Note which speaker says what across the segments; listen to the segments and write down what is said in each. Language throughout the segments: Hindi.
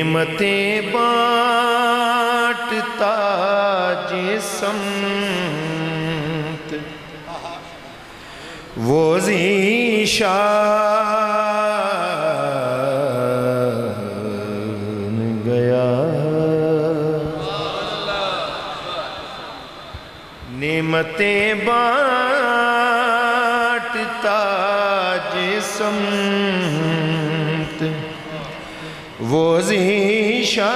Speaker 1: नेमतें बांटता जिसमत वो ज़ीशान गया। नेमतें बांटता जिसमत वो ज़ीशान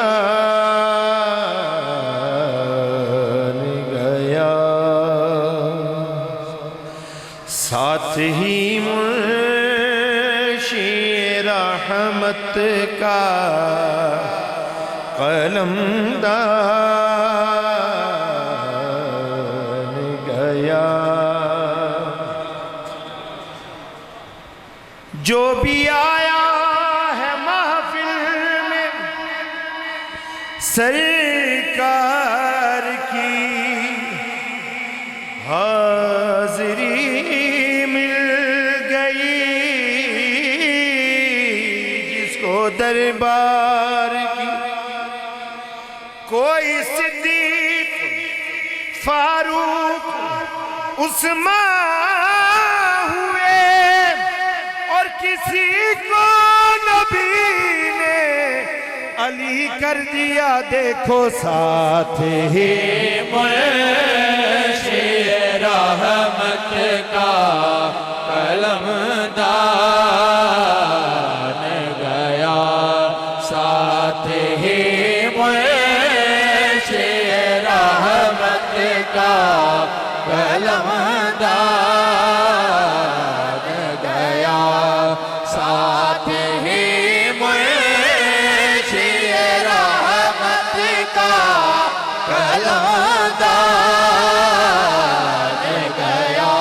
Speaker 1: गया। साथ ही मुंशी रहमत का कलमदान गया। जो भी आया सरकार की हाज़री मिल गई। जिसको दरबार की कोई सिद्दीक फारूक उस्मान हुए और किसी को नबी ने अली कर दिया। देखो साथ ही
Speaker 2: मुंशी रहमत का कलमदान गया। साथ ही मुंशी रहमत का कलमदान गया। साथ ही कलमदान गया।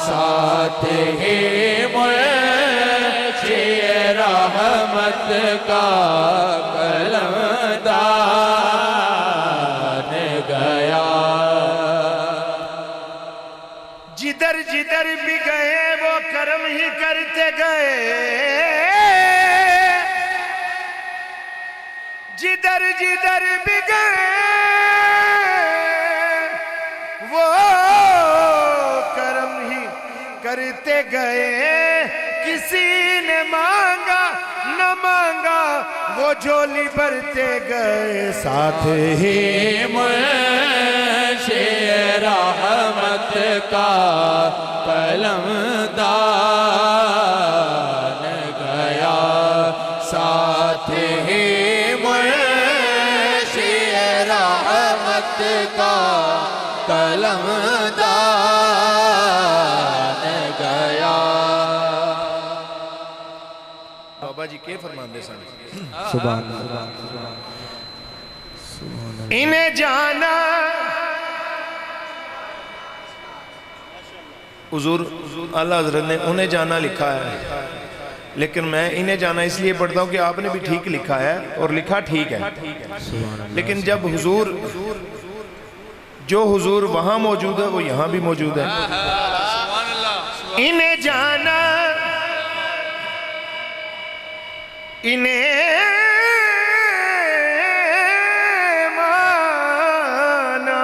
Speaker 2: साथ ही मुंशी रहमत का कलमदान गया।
Speaker 1: जिधर जिधर भी गए वो कर्म ही करते गए। जिधर जिधर भी गए वो कर्म ही करते गए। किसी ने मांगा न मांगा वो झोली भरते गए। साथ ही
Speaker 2: मुंशी रहमत का कलमदान गया। साथ ही मुंशी रहमत का कलमदान गया।
Speaker 1: बाबा जी के फरमाते सन
Speaker 3: सुभान
Speaker 1: इन्हें जाना हुजूर आला हज़रत ने उन्हें जाना लिखा है, लेकिन मैं इन्हें जाना इसलिए पढ़ता हूँ कि आपने भी ठीक लिखा है और लिखा ठीक है। लेकिन जब हुजूर जो हुजूर वहां मौजूद है वो यहाँ भी मौजूद है। इन्हें जाना इन्हें माना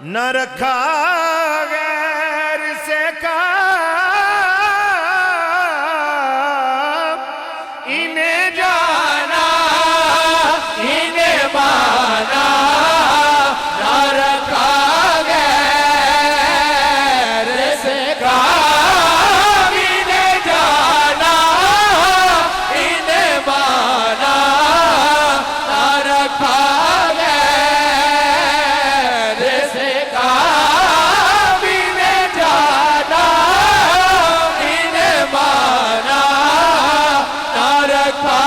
Speaker 1: न रखा गैर से काम। इन्हें जाना
Speaker 2: इन्हें माना न रखा गैर से काम। इन्हें जाना इन्हें माना न रखा गैर से काम। इन्हें जाना इन्हें माना न रखा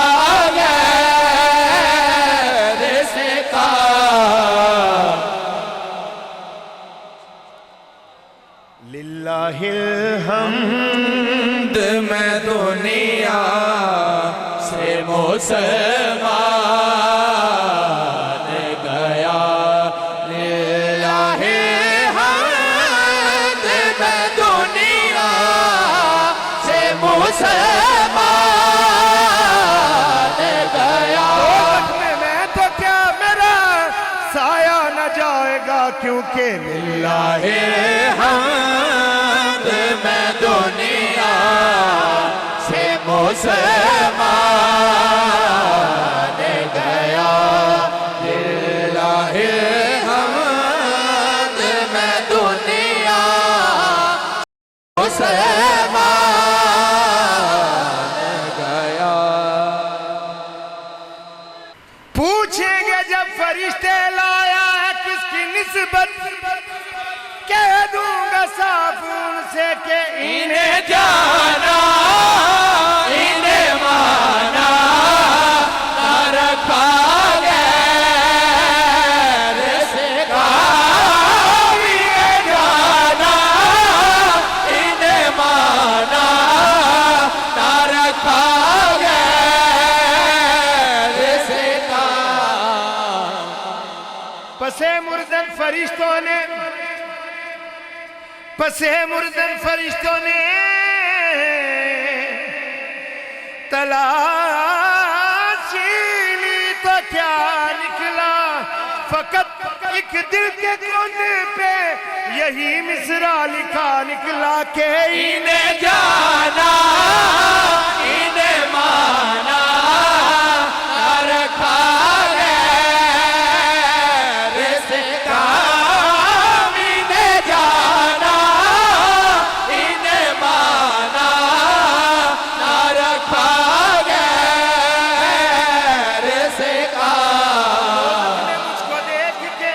Speaker 1: लिल्लाहिल हम्द।
Speaker 2: मैं दुनिया से मुसलमान गया। लिल्लाहि हम्द। मैं दुनिया से मुसलमान
Speaker 1: क्योंकि
Speaker 2: लिल्लाहे हम्द मैं दुनिया से मुसलमान गया। लिल्लाहे हम्द मैं दुनिया मुसलमान गया।
Speaker 1: पूछेंगे जब फरिश्ते लाया है किसकी निस्बत, कह दूंगा साफ उनसे के
Speaker 2: इन्हें जाना इन्हें माना ना रखा गैर से काम। इन्हें जाना इन्हें माना ना रखा गैर से काम।
Speaker 1: पसे मुर्दन फरिश्तों ने, पसे मुर्दन फरिश्तों ने तलाशी ली तो क्या निकला, फकत एक दिल के कोने पे यही मिसरा लिखा निकला के
Speaker 2: इन्हें जाना इन्हें माना ना रखा गैर से काम। इन्हें जाना इन्हें माना ना रखा गैर से काम।
Speaker 1: मुझको देख के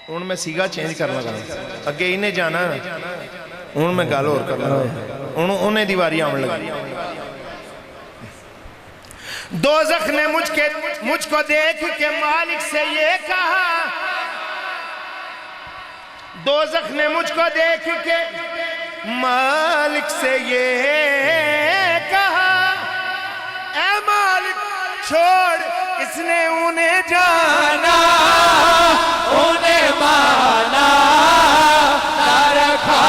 Speaker 1: हूँ मैं सीगा चेंज कर लगा, अगे इन्हें जाना हूँ मैं गल होर कर लगा, हूँ उन्हें दीवारी आने लगी। दोज़ख ने मुझको देख के मालिक से ये कहा, दोज़ख ने मुझको देख के मालिक से ये कहा, ऐ मालिक छोड़ इसने उन्हें जाना
Speaker 2: उन्हें माना ना रखा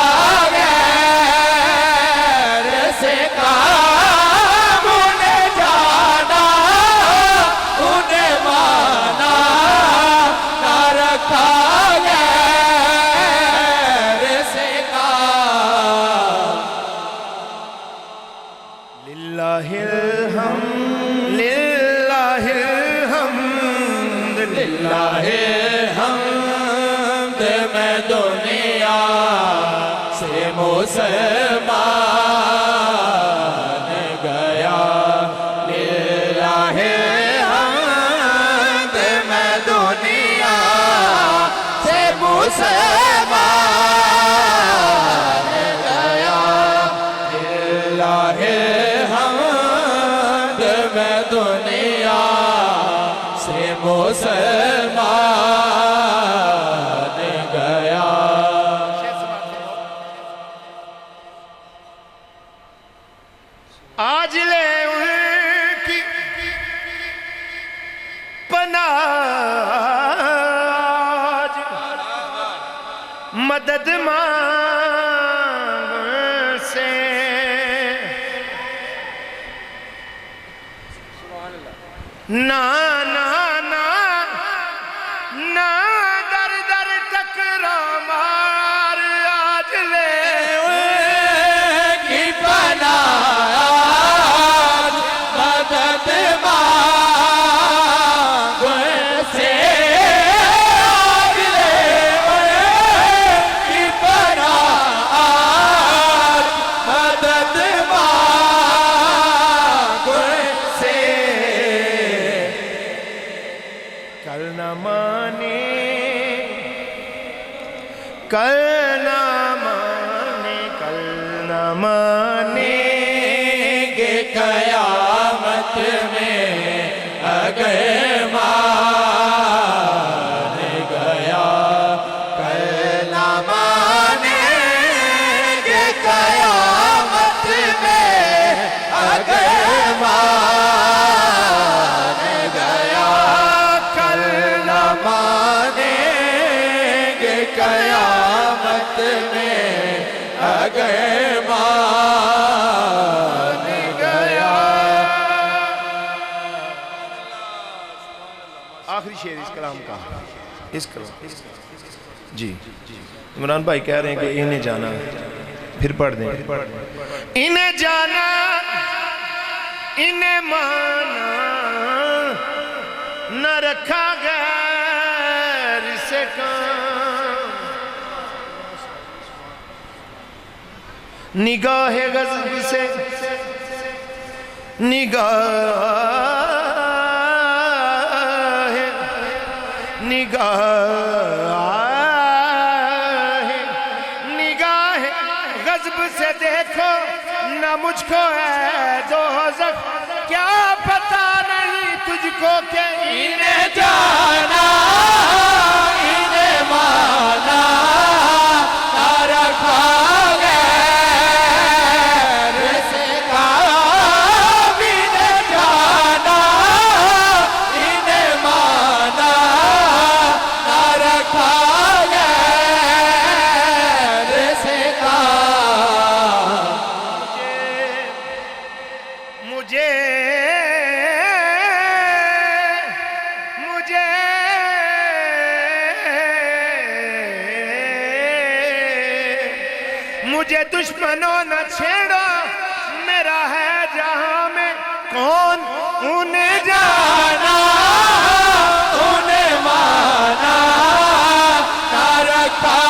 Speaker 2: गैर से काम। उन्हें जाना उन्हें माना ना रखा गैर से काम।
Speaker 1: लिल्लाहिल हम्द, लिल्लाहिल हम्द,
Speaker 2: लिल्लाहे हम्द मैं दुनिया से मुसलमान गया। लिल्लाहे हम्द मैं दुनिया से मुसलमान गया। लिल्लाहे हम्द मैं दुनिया से मुसलमान गया।
Speaker 1: आज ले उनकी पनाज मदद मांग से ना ना ना ना दर दर टकरा मार आज ले
Speaker 2: की पनाज मदद मांग से आज ले की पनाज मदद मांग से।
Speaker 1: कल न माने, कल न माने, कल न माने
Speaker 2: के कयामत में अगर मान गया। कल न मानेंगे कयामत में अगर मान गया। कल न मानेंगे कयामत
Speaker 1: आखिरी शेर इस कलाम का, इस कलाम जी। इमरान भाई कह रहे हैं कि इन्हें जाना, फिर पढ़ दें। इन्हें जाना इन्हें माना, न रखा गैर से काम। निगाह गज़ब से निगाह गज़ब से देखो न मुझको है दोज़ख, क्या पता नहीं तुझको के
Speaker 2: इन्हें जाना इन्हें माना, न रखा गैर से काम। इन्हें जाना इन्हें माना, न रखा गैर से काम।
Speaker 1: मुझे मुझे दुश्मनों न छेड़ो, मेरा है जहां में कौन। उन्हें जाना
Speaker 2: उन्हें माना, न रखा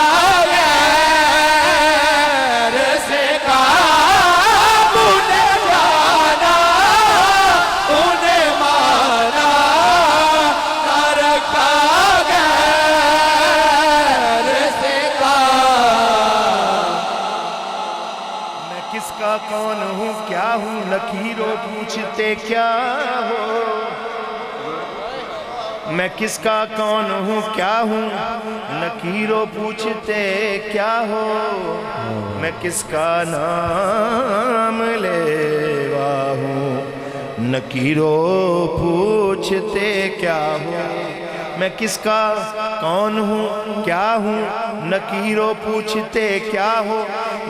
Speaker 2: गैर से काम। उन्हें जाना उन्हें माना, न रखा गैर से काम।
Speaker 1: मैं किसका कौन हूँ क्या हूँ, लकीरों पूछते क्या हो। मैं किसका कौन हूँ क्या हूँ, लकीरों पूछते क्या हो। मैं किसका नाम लेवा हूँ, नकीरों पूछते क्या हो। मैं किसका कौन हूँ क्या हूँ, नकीरों पूछते क्या हो।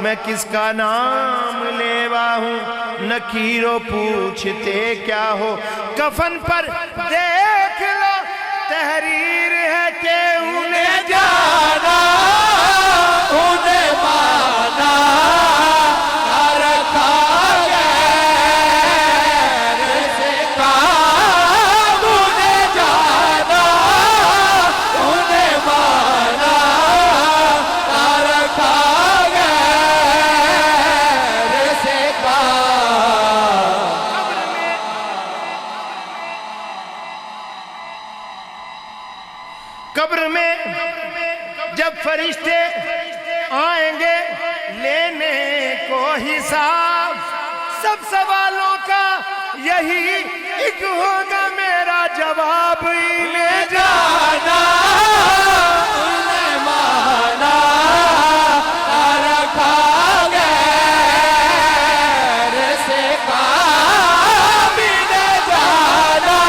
Speaker 1: मैं किसका नाम लेवा हूँ, नकीरों पूछते क्या हो। कफन पर देख लो तहरीर है कि उन्हें
Speaker 2: जाना उन्हें माना, न रखा गैर से काम। उन्हें जाना उन्हें माना, न रखा गैर से काम।
Speaker 1: कब्र में जब फरिश्ते आएंगे लेने को हिसाब, सब सवालों का यही एक होगा मेरा जवाब। इन्हें
Speaker 2: जाना उन्हें माना, न रखा गैर से काम। इन्हें जाना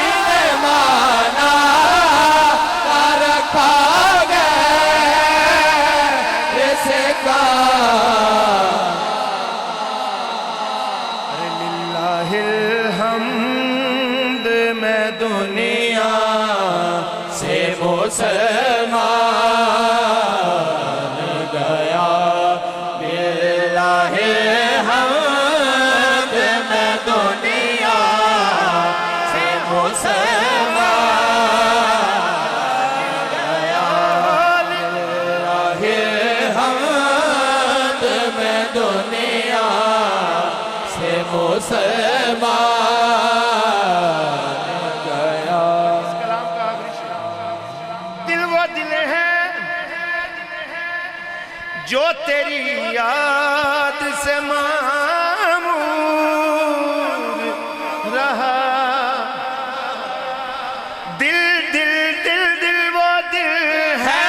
Speaker 2: इन्हें माना, न रखा गैर से काम।
Speaker 1: अरे लिल्लाहिल हम्द, मैं दुनिया
Speaker 2: से मुसलमान गया। बिल्लाहि हम्द, मैं दुनिया से मुसलमान गया। बिल्लाहि हम्द, मैं दुनिया से मुसलमान गया।
Speaker 1: कलाम का आखिरी शेर। दिल वो दिल है जो तेरी याद से मामूर रहा। दिल दिल दिल दिल वो दिल है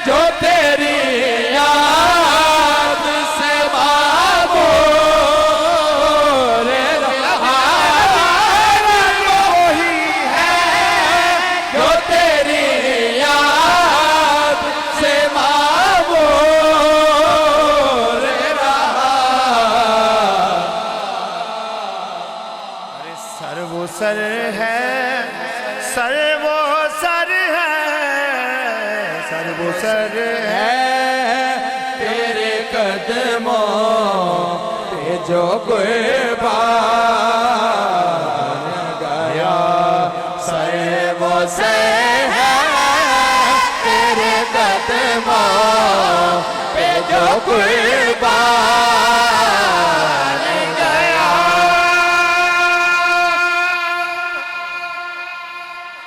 Speaker 2: जो तेरी याद से मामूर रहा। वही है जो तेरी याद से मामूर
Speaker 1: सर है, सर वो सर है, सर वो सर है
Speaker 2: तेरे कदमों पे जो कुर्बान गया, सर वो सर है तेरे कदमों पे जो कुर्बान